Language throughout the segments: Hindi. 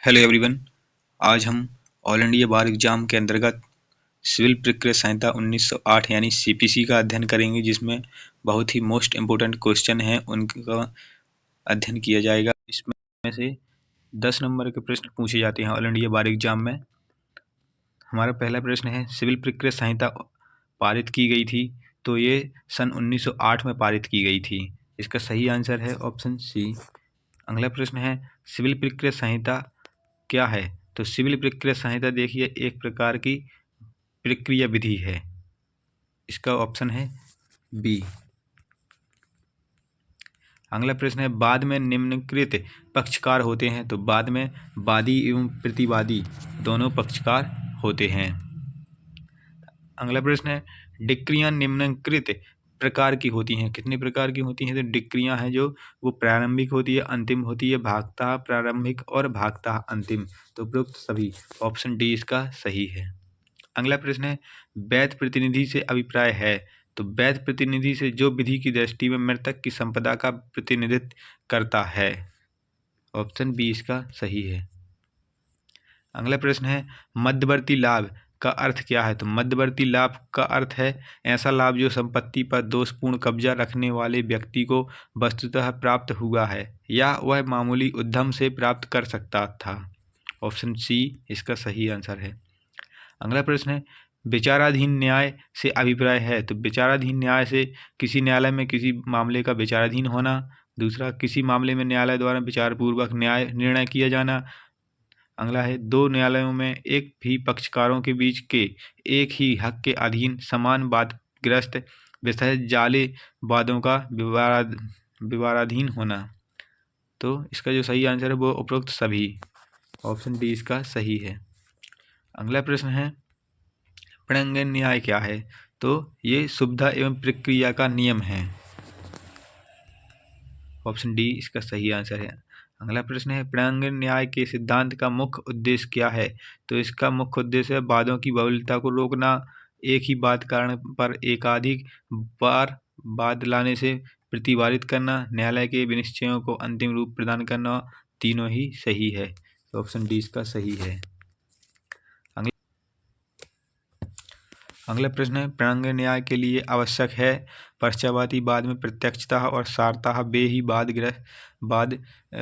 Hello everyone. आज हम ऑल इंडिया बार एग्जाम के अंतर्गत सिविल प्रक्रिया संहिता 1908 यानी सीपीसी का अध्ययन करेंगे, जिसमें बहुत ही मोस्ट इम्पोर्टेंट क्वेश्चन हैं उनका अध्ययन किया जाएगा। इसमें से 10 नंबर के प्रश्न पूछे जाते हैं ऑल इंडिया बार एग्जाम में। हमारा पहला प्रश्न है, सिविल प्रक्रिया संहिता पारित की गई थी तो ये सन 1908 में पारित की गई थी। इसका सही आंसर है ऑप्शन सी। अगला प्रश्न है, सिविल प्रक्रिया संहिता क्या है? तो सिविल प्रक्रिया संहिता देखिए एक प्रकार की प्रक्रिया विधि है। इसका ऑप्शन है बी। अगला प्रश्न है, बाद में निम्नलिखित पक्षकार होते हैं। तो बाद में वादी एवं प्रतिवादी दोनों पक्षकार होते हैं। अगला प्रश्न है, डिक्रियां निम्नलिखित प्रकार की होती हैं। कितने प्रकार की होती हैं? तो डिक्रियां हैं जो वो प्रारंभिक होती है, अंतिम होती है, भागता प्रारंभिक और भागता अंतिम। तो उपरोक्त सभी, ऑप्शन डी इसका सही है। अगला प्रश्न है, वैध प्रतिनिधि से अभिप्राय है। तो वैध प्रतिनिधि से जो विधि की दृष्टि में मृतक की संपदा का प्रतिनिधित्व करता है। ऑप्शन बी इसका सही है। अगला प्रश्न है, मध्यवर्ती लाभ का अर्थ क्या है? तो मध्यवर्ती लाभ का अर्थ है ऐसा लाभ जो संपत्ति पर दोषपूर्ण कब्जा रखने वाले व्यक्ति को वस्तुतः प्राप्त हुआ है या वह मामूली उद्यम से प्राप्त कर सकता था। ऑप्शन सी इसका सही आंसर है। अगला प्रश्न है, विचाराधीन न्याय से अभिप्राय है। तो विचाराधीन न्याय से किसी न्यायालय में किसी मामले का विचाराधीन होना। दूसरा, किसी मामले में न्यायालय द्वारा विचारपूर्वक न्याय निर्णय किया जाना। अगला है, दो न्यायालयों में एक भी पक्षकारों के बीच के एक ही हक के अधीन समान वादग्रस्त विषय जाले वादों का विवादाधीन होना। तो इसका जो सही आंसर है वो उपरोक्त सभी, ऑप्शन डी इसका सही है। अगला प्रश्न है, प्रणयन न्याय क्या है? तो ये सुविधा एवं प्रक्रिया का नियम है। ऑप्शन डी इसका सही आंसर है। अगला प्रश्न है, प्रणयन न्याय के सिद्धांत का मुख्य उद्देश्य क्या है? तो इसका मुख्य उद्देश्य है वादों की बहुलता को रोकना, एक ही वाद कारण पर एकाधिक बार वाद लाने से प्रतिवादित करना, न्यायालय के विनिश्चयों को अंतिम रूप प्रदान करना। तीनों ही सही है। तो ऑप्शन डी इसका सही है। अगला प्रश्न है, प्रणयन न्याय के लिए आवश्यक है पर्चावादी वाद में प्रत्यक्षतः और सारतः वे ही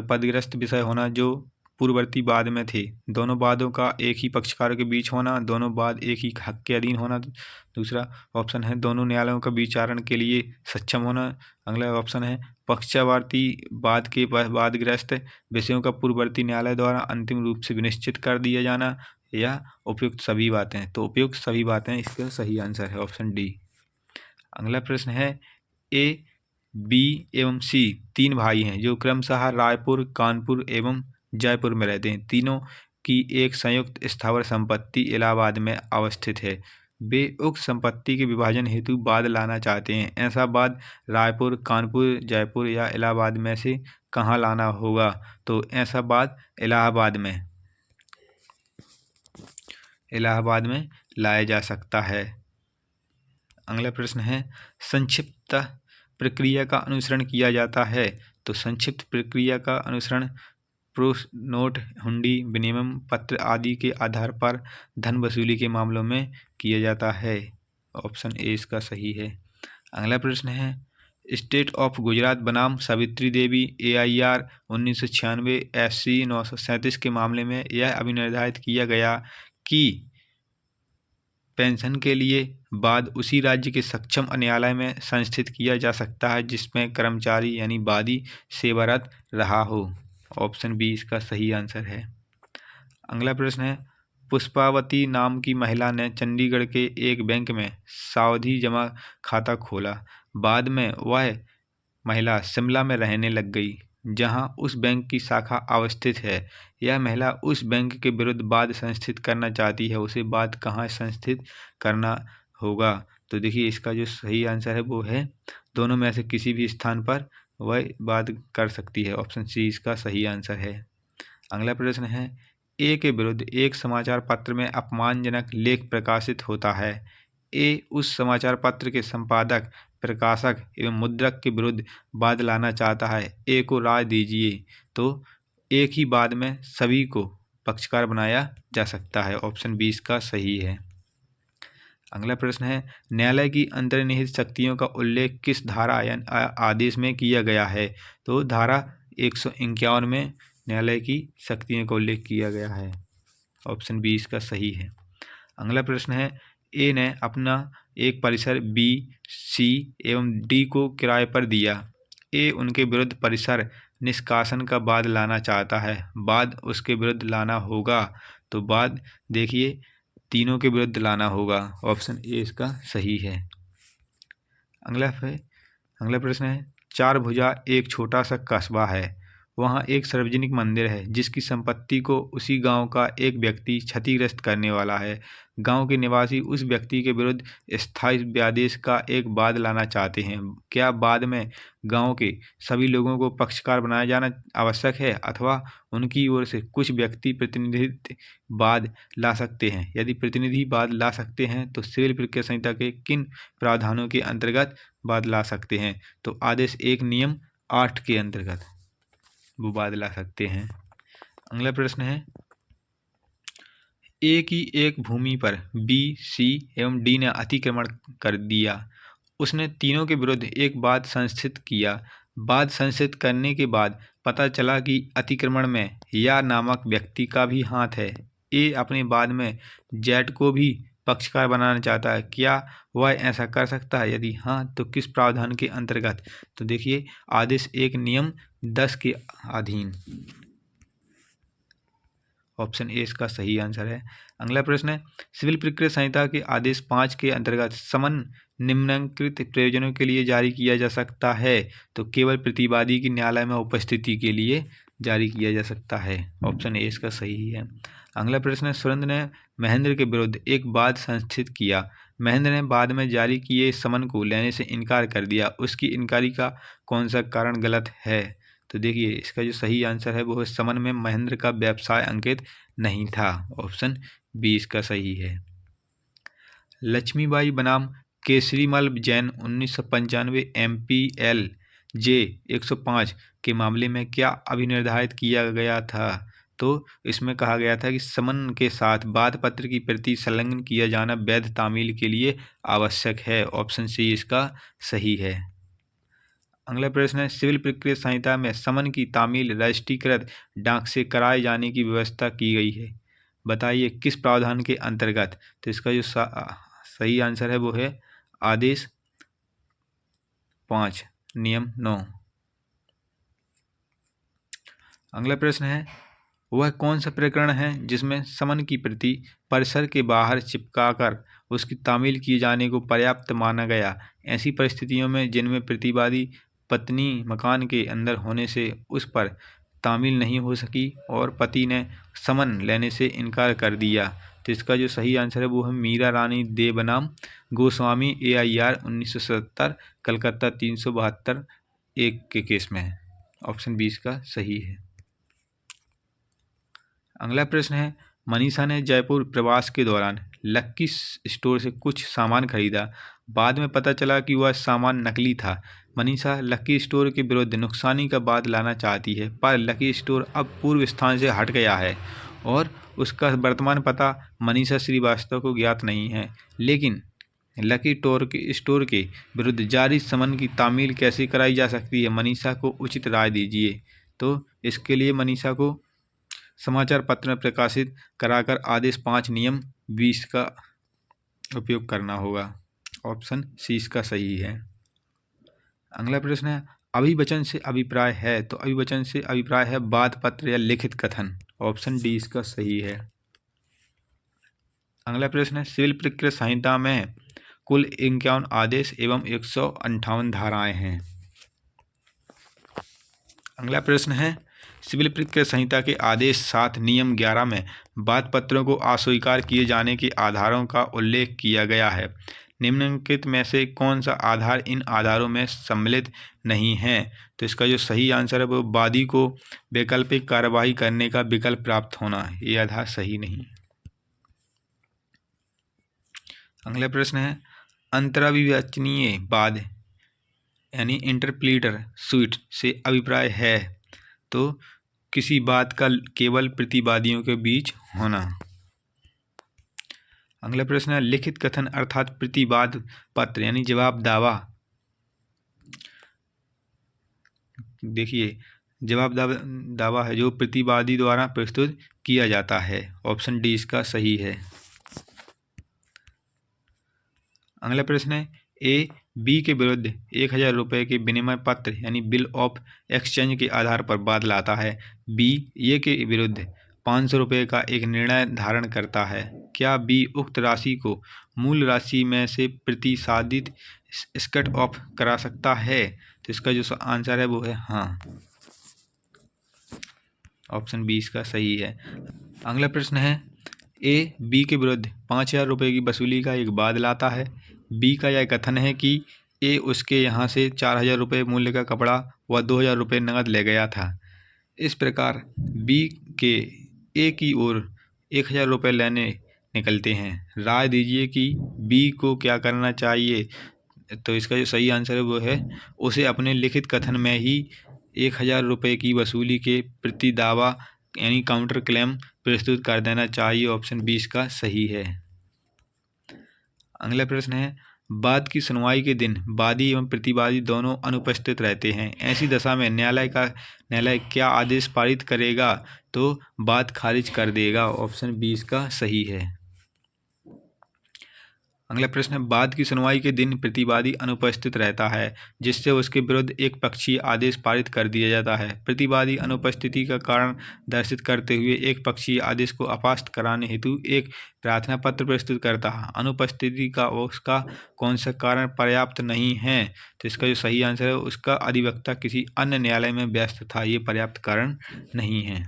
पदग्रस्त विषय होना जो पूर्ववर्ती वाद में थे। दोनों वादों का एक ही पक्षकार के बीच होना। दोनों वाद एक ही हक के अधीन होना। दूसरा ऑप्शन है, दोनों न्यायालयों का विचारण के लिए सक्षम होना। अगला ऑप्शन है, पक्षवादी वाद के वादग्रस्त विषयों का पूर्ववर्ती न्यायालय द्वारा अंतिम रूप से विनिश्चित कर दिया जाना, या उपयुक्त सभी बातें। तो उपयुक्त सभी बातें इसका सही आंसर है, ऑप्शन डी। अगला प्रश्न है, ए, बी एवं सी तीन भाई हैं जो क्रमशः रायपुर, कानपुर एवं जयपुर में रहते हैं। तीनों की एक संयुक्त स्थावर संपत्ति इलाहाबाद में अवस्थित है। वे उक्त संपत्ति के विभाजन हेतु वाद लाना चाहते हैं। ऐसा वाद रायपुर, कानपुर, जयपुर या इलाहाबाद में से कहाँ लाना होगा? तो ऐसा वाद इलाहाबाद में लाया जा सकता है। अगला प्रश्न है, संक्षिप्त प्रक्रिया का अनुसरण किया जाता है। तो संक्षिप्त प्रक्रिया का अनुसरण प्रूफ नोट, हुंडी, विनिमय पत्र आदि के आधार पर धन वसूली के मामलों में किया जाता है। ऑप्शन ए इसका सही है। अगला प्रश्न है, स्टेट ऑफ गुजरात बनाम सावित्री देवी AIR 1996 SC 937 के मामले में यह अभिनिर्धारित किया गया कि पेंशन के लिए वाद उसी राज्य के सक्षम न्यायालय में संस्थित किया जा सकता है जिसमें कर्मचारी यानी वादी सेवारत रहा हो। ऑप्शन बी इसका सही आंसर है। अगला प्रश्न है, पुष्पावती नाम की महिला ने चंडीगढ़ के एक बैंक में सावधि जमा खाता खोला। बाद में वह महिला शिमला में रहने लग गई जहां उस बैंक की शाखा अवस्थित है। यह महिला उस बैंक के विरुद्ध वाद संस्थित करना चाहती है। उसे वाद कहाँ संस्थित करना होगा? तो देखिए इसका जो सही आंसर है वो है दोनों में से किसी भी स्थान पर वह वाद कर सकती है। ऑप्शन सी इसका सही आंसर है। अगला प्रश्न है, ए के विरुद्ध एक समाचार पत्र में अपमानजनक लेख प्रकाशित होता है। ए उस समाचार पत्र के संपादक, प्रकाशक एवं मुद्रक के विरुद्ध वाद लाना चाहता है। ए को राय दीजिए। तो एक ही वाद में सभी को पक्षकार बनाया जा सकता है। ऑप्शन 20 का सही है। अगला प्रश्न है, न्यायालय की अंतर्निहित शक्तियों का उल्लेख किस धारा या आदेश में किया गया है? तो धारा 151 में न्यायालय की शक्तियों का उल्लेख किया गया है। ऑप्शन 20 का सही है। अगला प्रश्न है, ए ने अपना एक परिसर बी, सी एवं डी को किराए पर दिया। ए उनके विरुद्ध परिसर निष्कासन का बाद लाना चाहता है। बाद उसके विरुद्ध लाना होगा, तो बाद देखिए तीनों के विरुद्ध लाना होगा। ऑप्शन ए इसका सही है। अगला प्रश्न है, चार भुजा एक छोटा सा कस्बा है। वहाँ एक सार्वजनिक मंदिर है जिसकी संपत्ति को उसी गांव का एक व्यक्ति क्षतिग्रस्त करने वाला है। गांव के निवासी उस व्यक्ति के विरुद्ध स्थायी व्यादेश का एक बाद लाना चाहते हैं। क्या बाद में गांव के सभी लोगों को पक्षकार बनाया जाना आवश्यक है, अथवा उनकी ओर से कुछ व्यक्ति प्रतिनिधि बाद ला सकते हैं? यदि प्रतिनिधि बाद ला सकते हैं तो सिविल प्रक्रिया संहिता के किन प्रावधानों के अंतर्गत बाद ला सकते हैं? तो आदेश 1 नियम 8 के अंतर्गत वो बाद ला सकते हैं। अगला प्रश्न है, ए की एक भूमि पर बी, सी एवं डी ने अतिक्रमण कर दिया। उसने तीनों के विरुद्ध एक बाद संस्थित किया। बाद संस्थित करने के बाद पता चला कि अतिक्रमण में या नामक व्यक्ति का भी हाथ है। ए अपने बाद में जेड को भी पक्षकार बनाना चाहता है। क्या वह ऐसा कर सकता है? यदि हाँ, तो किस प्रावधान के अंतर्गत? तो देखिए आदेश 1 नियम 10 के अधीन। ऑप्शन ए इसका सही आंसर है। अगला प्रश्न है, सिविल प्रक्रिया संहिता के आदेश 5 के अंतर्गत समन निम्नलिखित प्रयोजनों के लिए जारी किया जा सकता है? तो केवल प्रतिवादी की न्यायालय में उपस्थिति के लिए जारी किया जा सकता है। ऑप्शन ए इसका सही है। अगला प्रश्न है, सुरेंद्र ने महेंद्र के विरुद्ध एक बाद संस्थित किया। महेंद्र ने बाद में जारी किए समन को लेने से इनकार कर दिया। उसकी इनकारी का कौन सा कारण गलत है? तो देखिए इसका जो सही आंसर है वो है समन में महेंद्र का व्यवसाय अंकित नहीं था। ऑप्शन 20 का सही है। लक्ष्मीबाई बनाम केसरीमल जैन 1995 MPL J 105 के मामले में क्या अभिनिर्धारित किया गया था? तो इसमें कहा गया था कि समन के साथ बाद पत्र की प्रति संलग्न किया जाना वैध तामील के लिए आवश्यक है। ऑप्शन सी इसका सही है। अगला प्रश्न है, सिविल प्रक्रिया संहिता में समन की तामील रजिस्ट्रीकृत डाक से कराए जाने की व्यवस्था की गई है। बताइए किस प्रावधान के अंतर्गत? तो इसका जो सही आंसर है वो है आदेश 5 नियम 9। अगला प्रश्न है, वह कौन सा प्रकरण है जिसमें समन की प्रति परिसर के बाहर चिपकाकर उसकी तामील किए जाने को पर्याप्त माना गया? ऐसी परिस्थितियों में जिनमें प्रतिवादी पत्नी मकान के अंदर होने से उस पर तामील नहीं हो सकी और पति ने समन लेने से इनकार कर दिया। तो इसका जो सही आंसर है वो है मीरा रानी दे बनाम गोस्वामी AIR 1977 कलकत्ता 372 1 के केस में है। ऑप्शन 20 का सही है। अगला प्रश्न है, मनीषा ने जयपुर प्रवास के दौरान लक्की स्टोर से कुछ सामान खरीदा। बाद में पता चला कि वह सामान नकली था। मनीषा लक्की स्टोर के विरुद्ध नुकसानी का बाद लाना चाहती है, पर लक्की स्टोर अब पूर्व स्थान से हट गया है और उसका वर्तमान पता मनीषा श्रीवास्तव को ज्ञात नहीं है। लेकिन लकी स्टोर के विरुद्ध जारी समन की तामील कैसे कराई जा सकती है? मनीषा को उचित राय दीजिए। तो इसके लिए मनीषा को समाचार पत्र में प्रकाशित कराकर आदेश 5 नियम 20 का उपयोग करना होगा। ऑप्शन सी इसका सही है। अगला प्रश्न है, अभिवचन से अभिप्राय है। तो अभिवचन से अभिप्राय है बात पत्र या लिखित कथन। ऑप्शन डी इसका सही है। अगला प्रश्न है, सिविल प्रक्रिया संहिता में कुल 51 आदेश एवं 158 धाराएं हैं। अगला प्रश्न है, सिविल प्रक्रिया संहिता के आदेश 7 नियम 11 में बाद पत्रों को अस्वीकार किए जाने के आधारों का उल्लेख किया गया है। निम्नलिखित में से कौन सा आधार इन आधारों में सम्मिलित नहीं है? तो इसका जो सही आंसर है वो वादी को वैकल्पिक कार्यवाही करने का विकल्प प्राप्त होना, ये आधार सही नहीं। अगला प्रश्न है, अंतराविवचनीय बाद यानी इंटरप्लीटर सुइट से अभिप्राय है। तो किसी बात का केवल प्रतिवादियों के बीच होना। अगला प्रश्न है लिखित कथन अर्थात प्रतिवाद पत्र यानी जवाब दावा। देखिए जवाब दावा है जो प्रतिवादी द्वारा प्रस्तुत किया जाता है। ऑप्शन डी इसका सही है। अगला प्रश्न है ए बी के विरुद्ध 1000 रुपये के विनिमय पत्र यानी बिल ऑफ एक्सचेंज के आधार पर वाद लाता है। बी ए के विरुद्ध 500 रुपये का एक निर्णय धारण करता है। क्या बी उक्त राशि को मूल राशि में से प्रतिसादित स्कट ऑफ करा सकता है? तो इसका जो आंसर है वो है हाँ। ऑप्शन बी इसका सही है। अगला प्रश्न है ए बी के विरुद्ध 5000 रुपये की वसूली का एक वाद लाता है। बी का यह कथन है कि ए उसके यहाँ से 4000 रुपये मूल्य का कपड़ा व 2000 रुपये नकद ले गया था। इस प्रकार बी के ए की ओर 1000 रुपये लेने निकलते हैं। राय दीजिए कि बी को क्या करना चाहिए? तो इसका जो सही आंसर है वो है उसे अपने लिखित कथन में ही 1000 रुपये की वसूली के प्रति दावा यानी काउंटर क्लेम प्रस्तुत कर देना चाहिए। ऑप्शन बी इसका सही है। अगला प्रश्न है वाद की सुनवाई के दिन वादी एवं प्रतिवादी दोनों अनुपस्थित रहते हैं। ऐसी दशा में न्यायालय क्या आदेश पारित करेगा? तो वाद खारिज कर देगा। ऑप्शन बी इसका सही है। अगला प्रश्न है वाद की सुनवाई के दिन प्रतिवादी अनुपस्थित रहता है जिससे उसके विरुद्ध एक पक्षीय आदेश पारित कर दिया जाता है। प्रतिवादी अनुपस्थिति का कारण दर्शित करते हुए एक पक्षीय आदेश को अपास्त कराने हेतु एक प्रार्थना पत्र प्रस्तुत करता है। अनुपस्थिति का उसका कौन सा कारण पर्याप्त नहीं है? तो इसका जो सही आंसर है उसका अधिवक्ता किसी अन्य न्यायालय में व्यस्त था, ये पर्याप्त कारण नहीं है।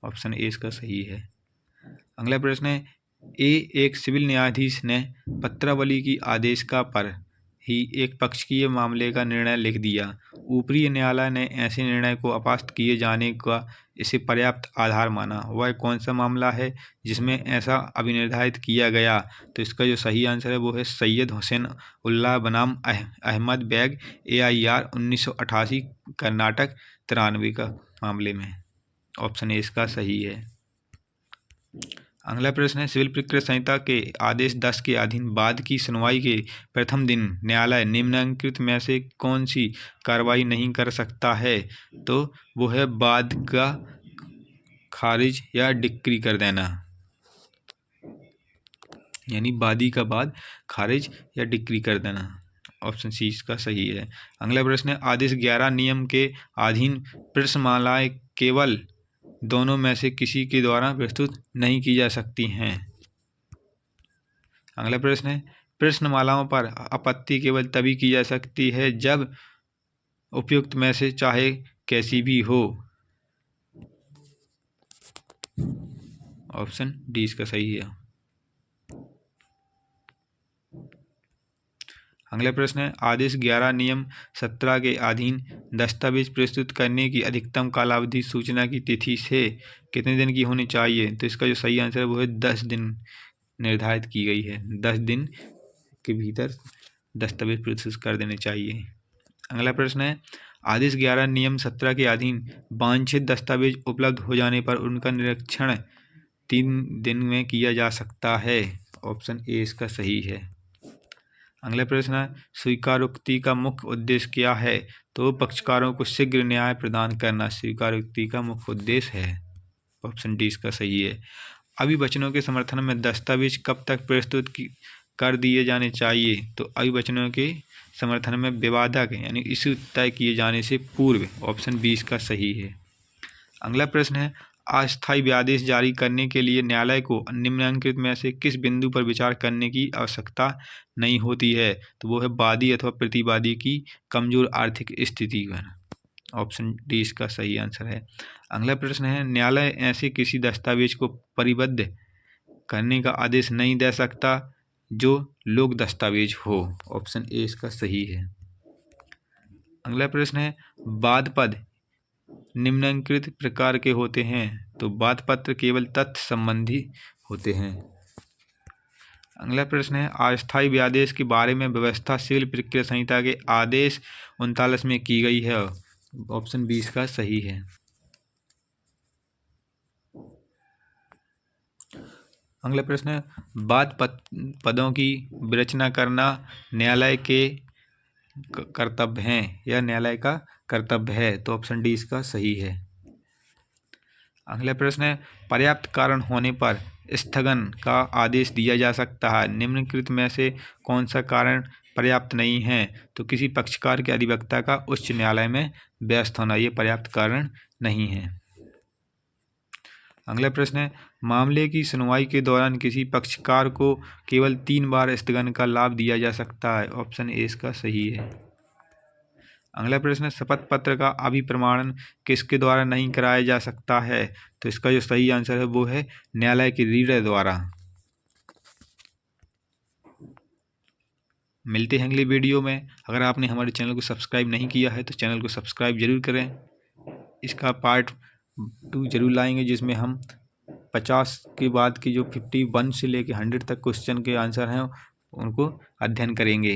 ऑप्शन ए इसका सही है। अगला प्रश्न है एक सिविल न्यायाधीश ने पत्रावली की आदेशिका पर ही एक पक्षीय मामले का निर्णय लिख दिया। ऊपरी न्यायालय ने ऐसे निर्णय को अपास्त किए जाने का इसे पर्याप्त आधार माना। वह कौन सा मामला है जिसमें ऐसा अभिनिर्धारित किया गया? तो इसका जो सही आंसर है वो है सैयद हुसैन उल्लाह बनाम अहमद बैग AIR 1988 कर्नाटक 93 का मामले में। ऑप्शन ए इसका सही है। अगला प्रश्न है सिविल प्रक्रिया संहिता के आदेश 10 के अधीन वाद की सुनवाई के प्रथम दिन न्यायालय निम्नलिखित में से कौन सी कार्रवाई नहीं कर सकता है? तो वो है वाद का खारिज या डिक्री कर देना, यानी वादी का वाद खारिज या डिक्री कर देना। ऑप्शन सी इसका सही है। अगला प्रश्न है आदेश 11 नियम के अधीन प्रश्नमालाएं केवल दोनों में से किसी के द्वारा प्रस्तुत नहीं की जा सकती हैं। अगला प्रश्न है प्रश्नमालाओं पर आपत्ति केवल तभी की जा सकती है जब उपयुक्त में से चाहे कैसी भी हो। ऑप्शन डी इसका सही है। अगला प्रश्न है आदेश 11 नियम 17 के अधीन दस्तावेज प्रस्तुत करने की अधिकतम कालावधि सूचना की तिथि से कितने दिन की होनी चाहिए? तो इसका जो सही आंसर है वो है 10 दिन निर्धारित की गई है। 10 दिन के भीतर दस्तावेज प्रस्तुत कर देने चाहिए। अगला प्रश्न है आदेश 11 नियम 17 के अधीन वांछित दस्तावेज उपलब्ध हो जाने पर उनका निरीक्षण 3 दिन में किया जा सकता है। ऑप्शन ए इसका सही है। अगला प्रश्न है स्वीकारोक्ति का मुख्य उद्देश्य क्या है? तो पक्षकारों को शीघ्र न्याय प्रदान करना स्वीकारोक्ति का मुख्य उद्देश्य है। ऑप्शन डी इसका सही है। अभिवचनों के समर्थन में दस्तावेज कब तक प्रस्तुत कर दिए जाने चाहिए? तो अभिवचनों के समर्थन में विवादक यानी इशू तय किए जाने से पूर्व। ऑप्शन बी इसका सही है। अगला प्रश्न है अस्थायी आदेश जारी करने के लिए न्यायालय को निम्नलिखित में से किस बिंदु पर विचार करने की आवश्यकता नहीं होती है? तो वो है वादी अथवा प्रतिवादी की कमजोर आर्थिक स्थिति पर। ऑप्शन डी इसका सही आंसर है। अगला प्रश्न है न्यायालय ऐसे किसी दस्तावेज को परिबद्ध करने का आदेश नहीं दे सकता जो लोक दस्तावेज हो। ऑप्शन ए इसका सही है। अगला प्रश्न है वाद पद निम्नलिखित प्रकार के होते हैं? तो वाद पत्र केवल तथ्य संबंधी होते हैं। अगला प्रश्न है अस्थायी आदेश के बारे में व्यवस्था सिविल प्रक्रिया संहिता के आदेश 39 में की गई है। ऑप्शन बी इसका सही है। अगला प्रश्न है, बाद पदों की विरचना करना न्यायालय के कर्तव्य हैं या न्यायालय का कर्तव्य है? तो ऑप्शन डी इसका सही है। अगला प्रश्न है, पर्याप्त कारण होने पर स्थगन का आदेश दिया जा सकता है, निम्नलिखित में से कौन सा कारण पर्याप्त नहीं है? तो किसी पक्षकार के अधिवक्ता का उच्च न्यायालय में व्यस्त होना, ये पर्याप्त कारण नहीं है। अगला प्रश्न है, मामले की सुनवाई के दौरान किसी पक्षकार को केवल 3 बार स्थगन का लाभ दिया जा सकता है, ऑप्शन ए इसका सही है। अगला प्रश्न है, शपथ पत्र का अभिप्रमाणन किसके द्वारा नहीं कराया जा सकता है? तो इसका जो सही आंसर है वो है न्यायालय के रीडर द्वारा। मिलते हैं अगली वीडियो में। अगर आपने हमारे चैनल को सब्सक्राइब नहीं किया है तो चैनल को सब्सक्राइब जरूर करें। इसका पार्ट 2 जरूर लाएंगे जिसमें हम 50 के बाद की जो 51 से लेके 100 तक क्वेश्चन के आंसर हैं उनको अध्ययन करेंगे।